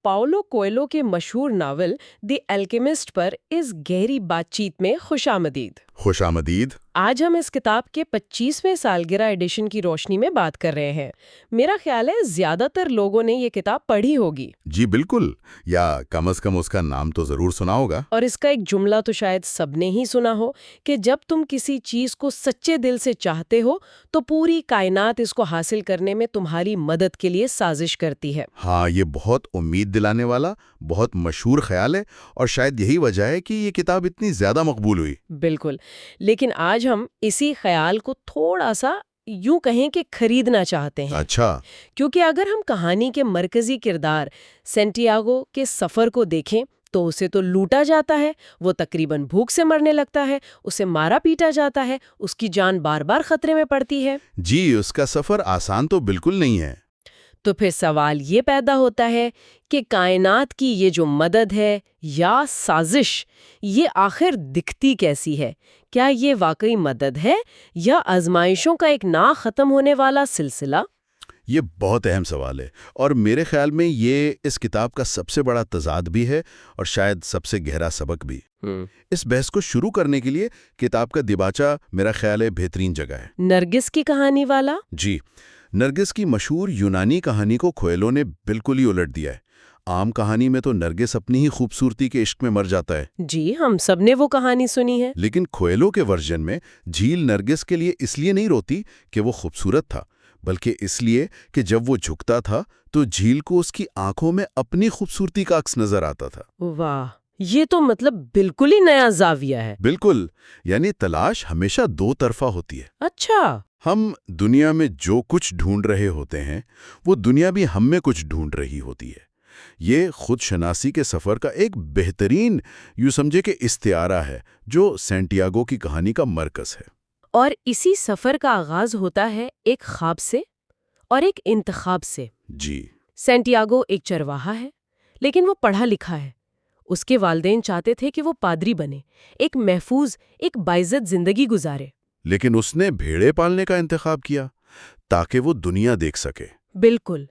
Paolo کوئلو کے مشہور novel دی alchemist پر اس گہری بات چیت میں خوش آمدید۔ خوش آمدید۔ آج ہم اس کتاب کے 25ویں سالگرہ ایڈیشن کی روشنی میں بات کر رہے ہیں۔ میرا خیال ہے زیادہ تر لوگوں نے یہ کتاب پڑھی ہوگی۔ جی بالکل، یا کم از کم اس کا نام تو ضرور سنا ہوگا۔ اور اس کا ایک جملہ تو شاید سب نے ہی سنا ہو کہ جب تم کسی چیز کو سچے دل سے چاہتے ہو تو پوری کائنات اس کو حاصل کرنے میں تمہاری مدد کے لیے سازش کرتی ہے۔ ہاں، یہ بہت امید دلانے والا، بہت مشہور خیال ہے، اور شاید یہی وجہ ہے کہ یہ کتاب اتنی زیادہ مقبول ہوئی۔ بالکل، لیکن آج ہم اسی خیال کو تھوڑا سا یوں کہیں کہ خریدنا چاہتے ہیں۔ اچھا۔ کیونکہ اگر ہم کہانی کے مرکزی کردار سینٹیاگو کے سفر کو دیکھیں تو اسے تو لوٹا جاتا ہے، وہ تقریباً بھوک سے مرنے لگتا ہے، اسے مارا پیٹا جاتا ہے، اس کی جان بار بار خطرے میں پڑتی ہے۔ جی، اس کا سفر آسان تو بالکل نہیں ہے۔ تو پھر سوال یہ پیدا ہوتا ہے کہ کائنات کی یہ جو مدد ہے یا سازش، یہ آخر دکھتی کیسی ہے؟ کیا یہ واقعی مدد ہے یا آزمائشوں کا ایک نہ ختم ہونے والا سلسلہ؟ یہ بہت اہم سوال ہے، اور میرے خیال میں یہ اس کتاب کا سب سے بڑا تضاد بھی ہے اور شاید سب سے گہرا سبق بھی۔ اس بحث کو شروع کرنے کے لیے کتاب کا دیباچہ میرا خیال ہے بہترین جگہ ہے۔ نرگس کی کہانی والا؟ جی، نرگس کی مشہور یونانی کہانی کو کوئلو نے بالکل ہی الٹ دیا ہے۔ عام کہانی میں تو نرگس اپنی ہی خوبصورتی کے عشق میں مر جاتا ہے۔ جی، ہم سب نے وہ کہانی سنی ہے۔ لیکن کوئلو کے ورژن میں جھیل نرگس کے لیے اس لیے نہیں روتی کہ وہ خوبصورت تھا، بلکہ اس لیے کہ جب وہ جھکتا تھا تو جھیل کو اس کی آنکھوں میں اپنی خوبصورتی کا عکس نظر آتا تھا۔ واہ، یہ تو مطلب بالکل ہی نیا زاویہ ہے۔ بالکل، یعنی تلاش ہمیشہ دو طرفہ ہوتی ہے۔ اچھا۔ ہم دنیا میں جو کچھ ڈھونڈ رہے ہوتے ہیں وہ دنیا بھی ہم میں کچھ ڈھونڈ رہی ہوتی ہے۔ یہ خود شناسی کے سفر کا ایک بہترین یوں سمجھے کہ استعارہ ہے جو سینٹیاگو کی کہانی کا مرکز ہے۔ اور اسی سفر کا آغاز ہوتا ہے ایک خواب سے اور ایک انتخاب سے۔ جی۔ سینٹیاگو ایک چرواہا ہے، لیکن وہ پڑھا لکھا ہے۔ اس کے والدین چاہتے تھے کہ وہ پادری بنے، ایک محفوظ، ایک باعزت زندگی گزارے۔ لیکن اس نے بھیڑے پالنے کا انتخاب کیا تاکہ وہ دنیا دیکھ سکے۔ بالکل،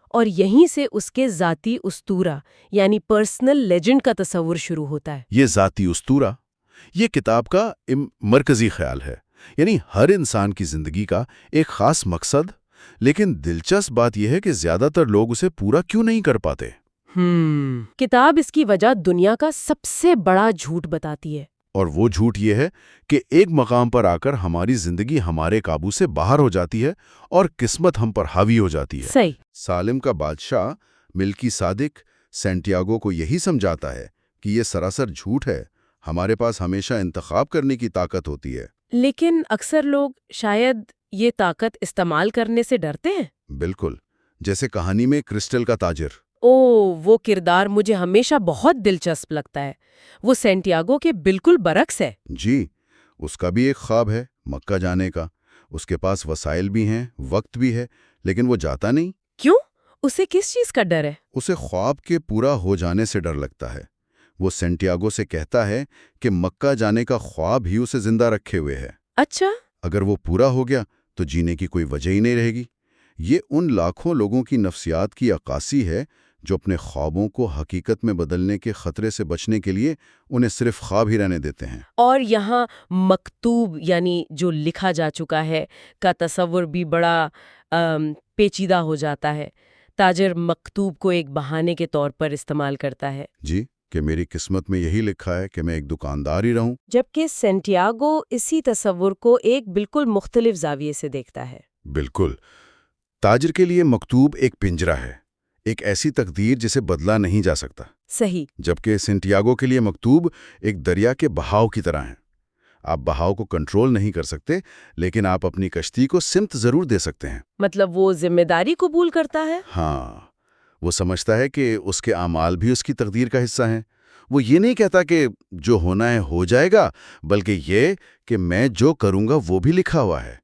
اور یہیں سے اس کے ذاتی اسطورہ یعنی پرسنل لیجنڈ کا تصور شروع ہوتا ہے۔ یہ ذاتی اسطورہ، یہ کتاب کا مرکزی خیال ہے، یعنی ہر انسان کی زندگی کا ایک خاص مقصد، لیکن دلچسپ بات یہ ہے کہ زیادہ تر لوگ اسے پورا کیوں نہیں کر پاتے۔ کتاب اس کی وجہ دنیا کا سب سے بڑا جھوٹ بتاتی ہے۔ اور وہ جھوٹ یہ ہے کہ ایک مقام پر آ کر ہماری زندگی ہمارے قابو سے باہر ہو جاتی ہے اور قسمت ہم پر حاوی ہو جاتی ہے۔ صحیح۔ سالم کا بادشاہ ملکی صادق سینٹیاگو کو یہی سمجھاتا ہے کہ یہ سراسر جھوٹ ہے، ہمارے پاس ہمیشہ انتخاب کرنے کی طاقت ہوتی ہے۔ لیکن اکثر لوگ شاید یہ طاقت استعمال کرنے سے ڈرتے ہیں۔ بالکل، جیسے کہانی میں کرسٹل کا تاجر۔ وہ کردار مجھے ہمیشہ بہت دلچسپ لگتا ہے۔ وہ سینٹیاگو کے بالکل برعکس ہے۔ جی، اس کا بھی ایک خواب ہے مکہ جانے کا، اس کے پاس وسائل بھی ہیں، وقت بھی ہے، لیکن وہ جاتا نہیں۔ کیوں؟ اسے کس چیز کا ڈر ہے؟ اسے خواب کے پورا ہو جانے سے ڈر لگتا ہے۔ وہ سینٹیاگو سے کہتا ہے کہ مکہ جانے کا خواب ہی اسے زندہ رکھے ہوئے ہے۔ اچھا۔ اگر وہ پورا ہو گیا تو جینے کی کوئی وجہ ہی نہیں رہے گی۔ یہ ان لاکھوں لوگوں کی نفسیات کی عکاسی ہے جو اپنے خوابوں کو حقیقت میں بدلنے کے خطرے سے بچنے کے لیے انہیں صرف خواب ہی رہنے دیتے ہیں۔ اور یہاں مکتوب یعنی جو لکھا جا چکا ہے کا تصور بھی بڑا پیچیدہ ہو جاتا ہے۔ تاجر مکتوب کو ایک بہانے کے طور پر استعمال کرتا ہے۔ جی، کہ میری قسمت میں یہی لکھا ہے کہ میں ایک دکاندار ہی رہوں۔ جبکہ سینٹیاگو اسی تصور کو ایک بالکل مختلف زاویے سے دیکھتا ہے۔ بالکل، تاجر کے لیے مکتوب ایک پنجرہ ہے، ایک ایسی تقدیر جسے بدلا نہیں جا سکتا۔ صحیح۔ جبکہ سینٹیاگو کے لیے مکتوب ایک دریا کے بہاؤ کی طرح ہے۔ آپ بہاؤ کو کنٹرول نہیں کر سکتے، لیکن آپ اپنی کشتی کو سمت ضرور دے سکتے ہیں۔ مطلب وہ ذمہ داری قبول کرتا ہے؟ ہاں، وہ سمجھتا ہے کہ اس کے اعمال بھی اس کی تقدیر کا حصہ ہیں۔ وہ یہ نہیں کہتا کہ جو ہونا ہے ہو جائے گا، بلکہ یہ کہ میں جو کروں گا وہ بھی لکھا ہوا ہے۔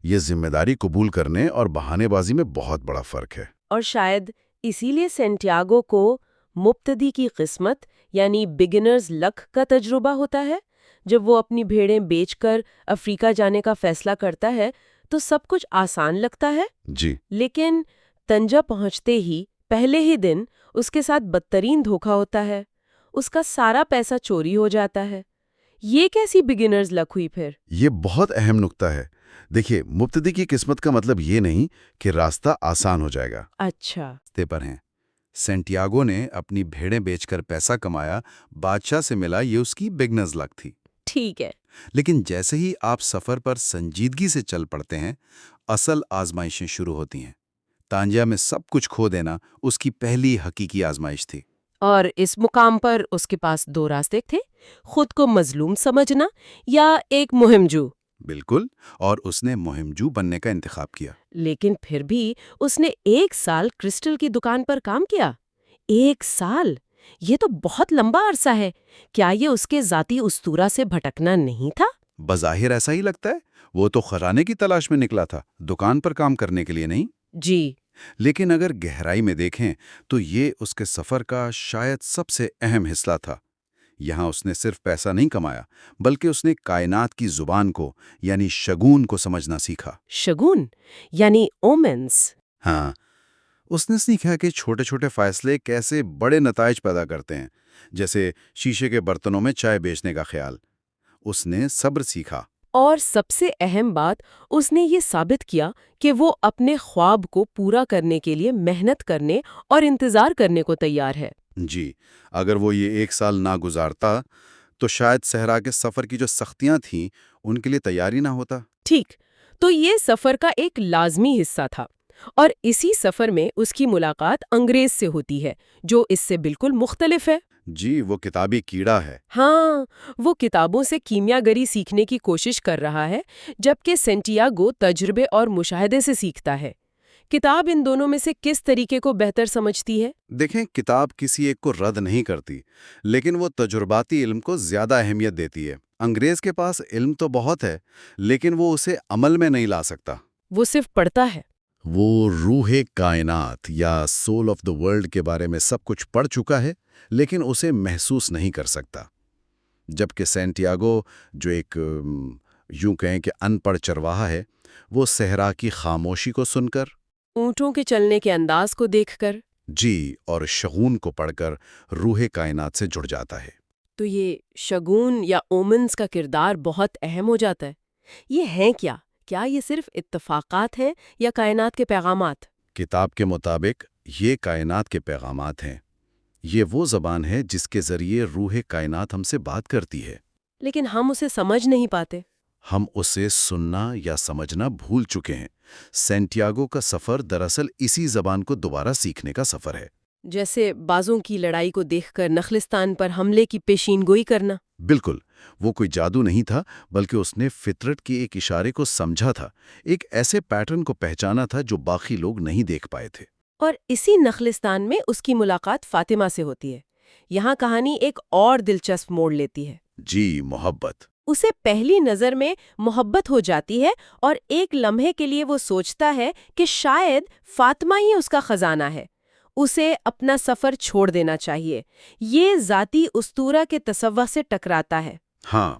یہ ذمہ داری قبول کرنے اور بہانے بازی میں بہت بڑا فرق ہے۔ اور شاید اسی لیے سینٹیاگو کو مبتدی کی قسمت یعنی بگنرز لک کا تجربہ ہوتا ہے۔ جب وہ اپنی بھیڑیں بیچ کر افریقہ جانے کا فیصلہ کرتا ہے تو سب کچھ آسان لگتا ہے۔ جی۔ لیکن طنجہ پہنچتے ہی پہلے ہی دن اس کے ساتھ بدترین دھوکا ہوتا ہے، اس کا سارا پیسہ چوری ہو جاتا ہے۔ یہ کیسی بگنرز لک ہوئی پھر؟ یہ بہت اہم نکتہ ہے۔ دیکھیے، مبتدی کی قسمت کا مطلب یہ نہیں کہ راستہ آسان ہو جائے گا۔ اچھا، راستے پر ہیں۔ سینٹیاگو نے اپنی بھیڑیں بیچ کر پیسہ کمایا، بادشاہ سے ملا، یہ اس کی بگنرز لک تھی۔ ٹھیک ہے۔ لیکن جیسے ہی آپ سفر پر سنجیدگی سے چل پڑتے ہیں، اصل آزمائشیں شروع ہوتی ہیں۔ تانجیا میں سب کچھ کھو دینا اس کی پہلی حقیقی آزمائش تھی۔ اور اس مقام پر اس کے پاس دو راستے تھے، خود کو مظلوم سمجھنا یا ایک مہم جو۔ بالکل، اور اس نے مہمجو بننے کا انتخاب کیا۔ لیکن پھر بھی اس نے 1 سال کرسٹل کی دکان پر کام کیا۔ 1 سال! یہ تو بہت لمبا عرصہ ہے۔ کیا یہ اس کے ذاتی اسطورہ سے بھٹکنا نہیں تھا؟ بظاہر ایسا ہی لگتا ہے، وہ تو خزانے کی تلاش میں نکلا تھا، دکان پر کام کرنے کے لیے نہیں۔ جی، لیکن اگر گہرائی میں دیکھیں تو یہ اس کے سفر کا شاید سب سے اہم حصہ تھا۔ یہاں اس نے صرف پیسہ نہیں کمایا، بلکہ اس نے کائنات کی زبان کو، یعنی شگون کو سمجھنا سیکھا۔ شگون یعنی اومنز۔ ہاں، اس نے سیکھا کہ چھوٹے چھوٹے فیصلے کیسے بڑے نتائج پیدا کرتے ہیں، جیسے شیشے کے برتنوں میں چائے بیچنے کا خیال۔ اس نے صبر سیکھا۔ اور سب سے اہم بات، اس نے یہ ثابت کیا کہ وہ اپنے خواب کو پورا کرنے کے لیے محنت کرنے اور انتظار کرنے کو تیار ہے۔ جی، اگر وہ یہ 1 سال نہ گزارتا تو شاید صحرا کے سفر کی جو سختیاں تھیں ان کے لیے تیاری نہ ہوتا۔ ٹھیک، تو یہ سفر کا ایک لازمی حصہ تھا، اور اسی سفر میں اس کی ملاقات انگریز سے ہوتی ہے، جو اس سے بالکل مختلف ہے۔ جی، وہ کتابی کیڑا ہے۔ ہاں، وہ کتابوں سے کیمیا گری سیکھنے کی کوشش کر رہا ہے، جبکہ سینٹیاگو تجربے اور مشاہدے سے سیکھتا ہے۔ کتاب ان دونوں میں سے کس طریقے کو بہتر سمجھتی ہے؟ دیکھیں، کتاب کسی ایک کو رد نہیں کرتی، لیکن وہ تجرباتی علم کو زیادہ اہمیت دیتی ہے۔ انگریز کے پاس علم تو بہت ہے، لیکن وہ اسے عمل میں نہیں لا سکتا۔ وہ صرف پڑھتا ہے۔ وہ روح کائنات یا سول آف دا ورلڈ کے بارے میں سب کچھ پڑھ چکا ہے، لیکن اسے محسوس نہیں کر سکتا۔ جبکہ سینٹیاگو، جو ایک یوں کہیں کہ ان پڑھ چرواہا ہے، وہ صحرا کی خاموشی کو سن کر، اونٹوں کے چلنے کے انداز کو دیکھ کر، جی، اور شگون کو پڑھ کر روح کائنات سے جڑ جاتا ہے۔ تو یہ شگون یا اومنز کا کردار بہت اہم ہو جاتا ہے۔ یہ ہیں کیا؟ کیا یہ صرف اتفاقات ہیں یا کائنات کے پیغامات؟ کتاب کے مطابق یہ کائنات کے پیغامات ہیں۔ یہ وہ زبان ہے جس کے ذریعے روح کائنات ہم سے بات کرتی ہے۔ لیکن ہم اسے سمجھ نہیں پاتے۔ ہم اسے سننا یا سمجھنا بھول چکے ہیں۔ سینٹیاگو کا سفر دراصل اسی زبان کو دوبارہ سیکھنے کا سفر ہے۔ جیسے بازوں کی لڑائی کو دیکھ کر نخلستان پر حملے کی پیشین گوئی کرنا۔ بالکل، وہ کوئی جادو نہیں تھا، بلکہ اس نے فطرت کے ایک اشارے کو سمجھا تھا، ایک ایسے پیٹرن کو پہچانا تھا جو باقی لوگ نہیں دیکھ پائے تھے۔ اور اسی نخلستان میں اس کی ملاقات فاطمہ سے ہوتی ہے۔ یہاں کہانی ایک اور دلچسپ موڑ لیتی ہے۔ جی، محبت۔ اسے پہلی نظر میں محبت ہو جاتی ہے، اور ایک لمحے کے لیے وہ سوچتا ہے کہ شاید فاطمہ ہی اس کا خزانہ ہے۔ اسے اپنا سفر چھوڑ دینا چاہیے۔ یہ ذاتی اسطورہ کے تصور سے ٹکراتا ہے۔ ہاں،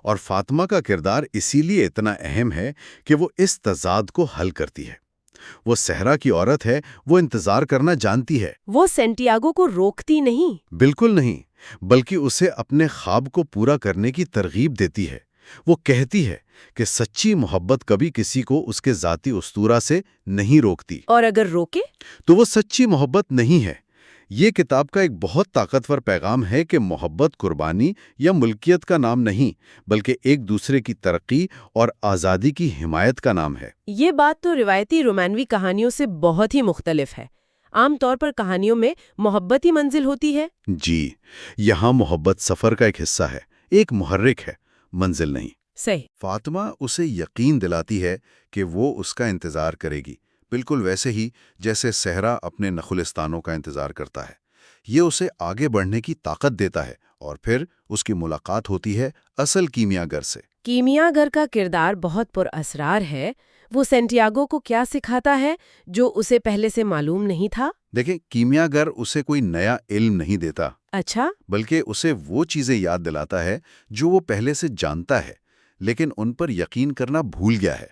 اور فاطمہ کا کردار اسی لیے اتنا اہم ہے کہ وہ اس تضاد کو حل کرتی ہے۔ وہ صحرا کی عورت ہے، وہ انتظار کرنا جانتی ہے۔ وہ سینٹیاگو کو روکتی نہیں۔ بالکل نہیں، بلکہ اسے اپنے خواب کو پورا کرنے کی ترغیب دیتی ہے۔ وہ کہتی ہے کہ سچی محبت کبھی کسی کو اس کے ذاتی اسطورہ سے نہیں روکتی، اور اگر روکے تو وہ سچی محبت نہیں ہے۔ یہ کتاب کا ایک بہت طاقتور پیغام ہے کہ محبت قربانی یا ملکیت کا نام نہیں، بلکہ ایک دوسرے کی ترقی اور آزادی کی حمایت کا نام ہے۔ یہ بات تو روایتی رومانوی کہانیوں سے بہت ہی مختلف ہے۔ عام طور پر کہانیوں میں محبت ہی منزل ہوتی ہے۔ جی، یہاں محبت سفر کا ایک حصہ ہے، ایک محرک ہے، منزل نہیں۔ صحیح۔ فاطمہ اسے یقین دلاتی ہے کہ وہ اس کا انتظار کرے گی، بالکل ویسے ہی جیسے صحرا اپنے نخلستانوں کا انتظار کرتا ہے۔ یہ اسے آگے بڑھنے کی طاقت دیتا ہے، اور پھر اس کی ملاقات ہوتی ہے اصل کیمیا گر سے۔ کیمیا گر کا کردار بہت پر اسرار ہے۔ وہ سینٹیاگو کو کیا سکھاتا ہے جو اسے پہلے سے معلوم نہیں تھا؟ دیکھیں، کیمیا گر اسے کوئی نیا علم نہیں دیتا، اچھا، بلکہ اسے وہ چیزیں یاد دلاتا ہے جو وہ پہلے سے جانتا ہے لیکن ان پر یقین کرنا بھول گیا ہے۔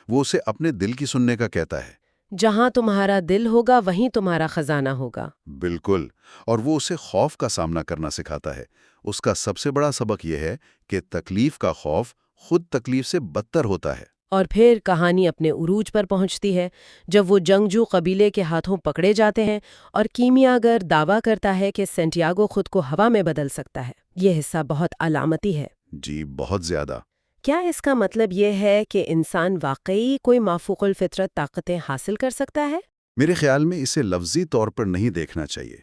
وہ اسے اپنے دل کی سننے کا کہتا ہے۔ جہاں تمہارا دل ہوگا وہیں تمہارا خزانہ ہوگا۔ بالکل، اور وہ اسے خوف کا سامنا کرنا سکھاتا ہے۔ اس کا سب سے بڑا سبق یہ ہے کہ تکلیف کا خوف خود تکلیف سے بدتر ہوتا ہے۔ اور پھر کہانی اپنے عروج پر پہنچتی ہے جب وہ جنگجو قبیلے کے ہاتھوں پکڑے جاتے ہیں اور کیمیاگر دعویٰ کرتا ہے کہ سینٹیاگو خود کو ہوا میں بدل سکتا ہے۔ یہ حصہ بہت علامتی ہے۔ جی، بہت زیادہ۔ کیا اس کا مطلب یہ ہے کہ انسان واقعی کوئی مافوق الفطرت طاقتیں حاصل کر سکتا ہے؟ میرے خیال میں اسے لفظی طور پر نہیں دیکھنا چاہیے۔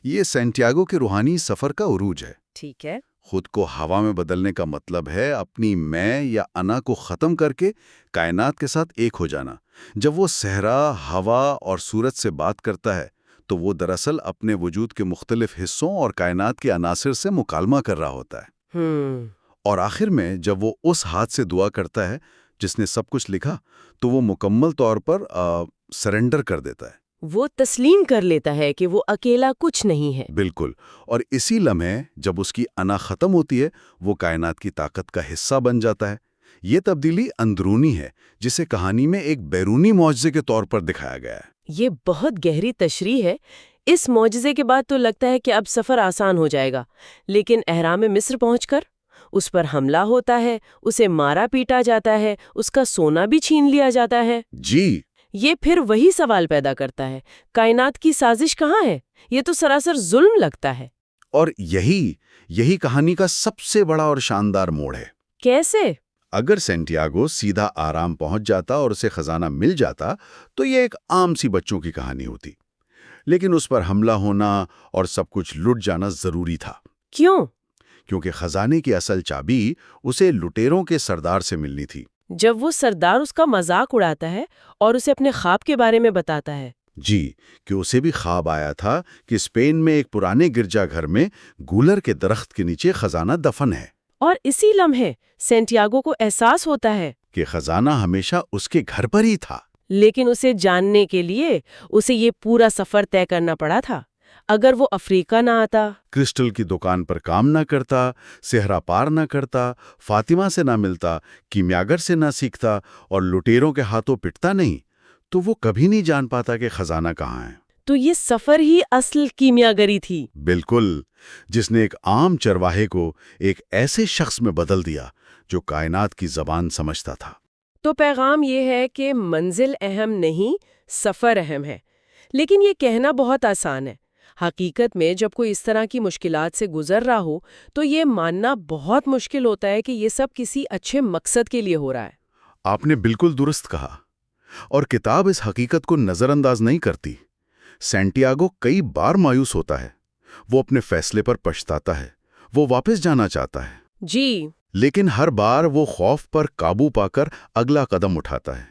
یہ سینٹیاگو کے روحانی سفر کا عروج ہے۔ ٹھیک ہے۔ خود کو ہوا میں بدلنے کا مطلب ہے اپنی میں یا انا کو ختم کر کے کائنات کے ساتھ ایک ہو جانا۔ جب وہ صحرا، ہوا اور سورج سے بات کرتا ہے تو وہ دراصل اپنے وجود کے مختلف حصوں اور کائنات کے عناصر سے مکالمہ کر رہا ہوتا ہے۔ اور آخر میں جب وہ اس ہاتھ سے دعا کرتا ہے جس نے سب کچھ لکھا تو وہ مکمل طور پر سرنڈر کر دیتا ہے۔ وہ تسلیم کر لیتا ہے کہ وہ اکیلا کچھ نہیں ہے۔ بالکل، اور اسی لمحے جب اس کی انا ختم ہوتی ہے وہ کائنات کی طاقت کا حصہ بن جاتا ہے۔ یہ تبدیلی اندرونی ہے جسے کہانی میں ایک بیرونی معجزے کے طور پر دکھایا گیا ہے۔ یہ بہت گہری تشریح ہے۔ اس معجزے کے بعد تو لگتا ہے کہ اب سفر آسان ہو جائے گا، لیکن اہرام مصر پہنچ کر اس پر حملہ ہوتا ہے، اسے مارا پیٹا جاتا ہے، اس کا سونا بھی چھین لیا جاتا ہے۔ جی، یہ پھر وہی سوال پیدا کرتا ہے، کائنات کی سازش کہاں ہے؟ یہ تو سراسر ظلم لگتا ہے۔ اور یہی کہانی کا سب سے بڑا اور شاندار موڑ ہے۔ کیسے؟ اگر سینٹیاگو سیدھا آرام پہنچ جاتا اور اسے خزانہ مل جاتا تو یہ ایک عام سی بچوں کی کہانی ہوتی، لیکن اس پر حملہ ہونا اور سب کچھ لٹ جانا ضروری تھا۔ کیوں؟ کیونکہ خزانے کی اصل چابی اسے لٹیروں کے سردار سے ملنی تھی۔ جب وہ سردار اس کا مذاق اڑاتا ہے اور اسے اپنے خواب کے بارے میں بتاتا ہے۔ جی، کہ اسے بھی خواب آیا تھا کہ اسپین میں ایک پرانے گرجا گھر میں گولر کے درخت کے نیچے خزانہ دفن ہے، اور اسی لمحے سینٹیاگو کو احساس ہوتا ہے کہ خزانہ ہمیشہ اس کے گھر پر ہی تھا۔ لیکن اسے جاننے کے لیے اسے یہ پورا سفر طے کرنا پڑا تھا۔ اگر وہ افریقہ نہ آتا، کرسٹل کی دکان پر کام نہ کرتا، صحرا پار نہ کرتا، فاطمہ سے نہ ملتا، کیمیاگر سے نہ سیکھتا اور لٹیروں کے ہاتھوں پٹتا نہیں، تو وہ کبھی نہیں جان پاتا کہ خزانہ کہاں ہے۔ تو یہ سفر ہی اصل کیمیاگری تھی۔ بالکل، جس نے ایک عام چرواہے کو ایک ایسے شخص میں بدل دیا جو کائنات کی زبان سمجھتا تھا۔ تو پیغام یہ ہے کہ منزل اہم نہیں، سفر اہم ہے۔ لیکن یہ کہنا بہت آسان ہے۔ حقیقت میں جب کوئی اس طرح کی مشکلات سے گزر رہا ہو تو یہ ماننا بہت مشکل ہوتا ہے کہ یہ سب کسی اچھے مقصد کے لیے ہو رہا ہے۔ آپ نے بالکل درست کہا، اور کتاب اس حقیقت کو نظر انداز نہیں کرتی۔ سینٹیاگو کئی بار مایوس ہوتا ہے، وہ اپنے فیصلے پر پچھتاتا ہے، وہ واپس جانا چاہتا ہے، جی، لیکن ہر بار وہ خوف پر قابو پا کر اگلا قدم اٹھاتا ہے۔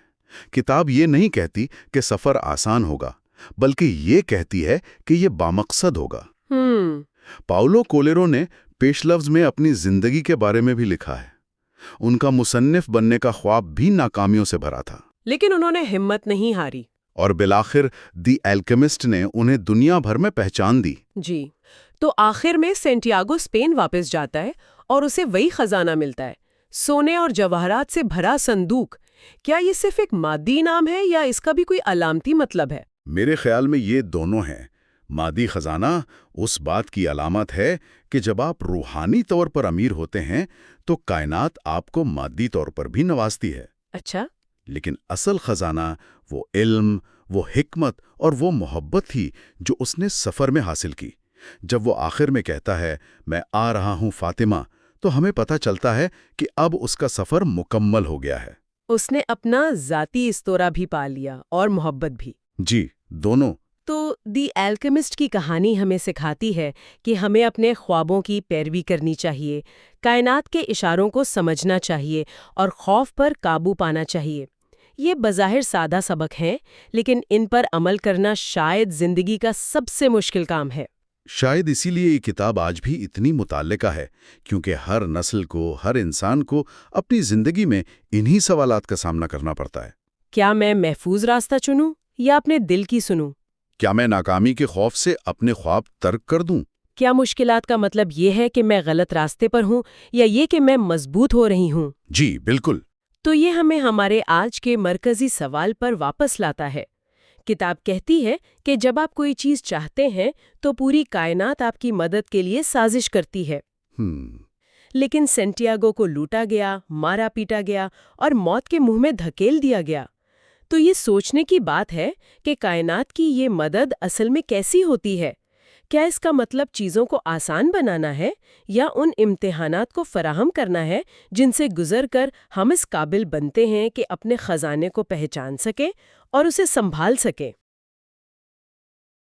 کتاب یہ نہیں کہتی کہ سفر آسان ہوگا، بلکہ یہ کہتی ہے کہ یہ بامقصد ہوگا۔ پاولو کولیرو نے پیش لفظ میں اپنی زندگی کے بارے میں بھی لکھا ہے۔ ان کا مصنف بننے کا خواب بھی ناکامیوں سے بھرا تھا، لیکن انہوں نے ہمت نہیں ہاری۔ اور بالآخر دی الکیمسٹ نے انہیں دنیا بھر میں پہچان دی۔ جی، تو آخر میں سینٹیاگو اسپین واپس جاتا ہے اور اسے وہی خزانہ ملتا ہے، سونے اور جواہرات سے بھرا صندوق۔ کیا یہ صرف ایک مادی انعام ہے یا اس کا بھی کوئی علامتی مطلب ہے؟ میرے خیال میں یہ دونوں ہیں۔ مادی خزانہ اس بات کی علامت ہے کہ جب آپ روحانی طور پر امیر ہوتے ہیں تو کائنات آپ کو مادی طور پر بھی نوازتی ہے۔ اچھا۔ لیکن اصل خزانہ وہ علم، وہ حکمت اور وہ محبت تھی جو اس نے سفر میں حاصل کی۔ جب وہ آخر میں کہتا ہے میں آ رہا ہوں فاطمہ، تو ہمیں پتہ چلتا ہے کہ اب اس کا سفر مکمل ہو گیا ہے۔ اس نے اپنا ذاتی استورا بھی پا لیا اور محبت بھی۔ جی، دونوں۔ تو دی الکیمسٹ کی کہانی ہمیں سکھاتی ہے کہ ہمیں اپنے خوابوں کی پیروی کرنی چاہیے، کائنات کے اشاروں کو سمجھنا چاہیے اور خوف پر قابو پانا چاہیے۔ یہ بظاہر سادہ سبق ہیں، لیکن ان پر عمل کرنا شاید زندگی کا سب سے مشکل کام ہے۔ شاید اسی لیے یہ کتاب آج بھی اتنی متعلقہ ہے، کیونکہ ہر نسل کو، ہر انسان کو اپنی زندگی میں انہی سوالات کا سامنا کرنا پڑتا ہے۔ کیا میں محفوظ راستہ چنوں یا اپنے دل کی سنوں؟ کیا میں ناکامی کے خوف سے اپنے خواب ترک کر دوں؟ کیا مشکلات کا مطلب یہ ہے کہ میں غلط راستے پر ہوں یا یہ کہ میں مضبوط ہو رہی ہوں؟ جی، بالکل۔ تو یہ ہمیں ہمارے آج کے مرکزی سوال پر واپس لاتا ہے کتاب کہتی ہے کہ جب آپ کوئی چیز چاہتے ہیں تو پوری کائنات آپ کی مدد کے لیے سازش کرتی ہے۔ لیکن سینٹیاگو کو لوٹا گیا، مارا پیٹا گیا اور موت کے منہ میں دھکیل دیا گیا۔ تو یہ سوچنے کی بات ہے کہ کائنات کی یہ مدد اصل میں کیسی ہوتی ہے؟ کیا اس کا مطلب چیزوں کو آسان بنانا ہے یا ان امتحانات کو فراہم کرنا ہے جن سے گزر کر ہم اس قابل بنتے ہیں کہ اپنے خزانے کو پہچان سکیں اور اسے سنبھال سکیں؟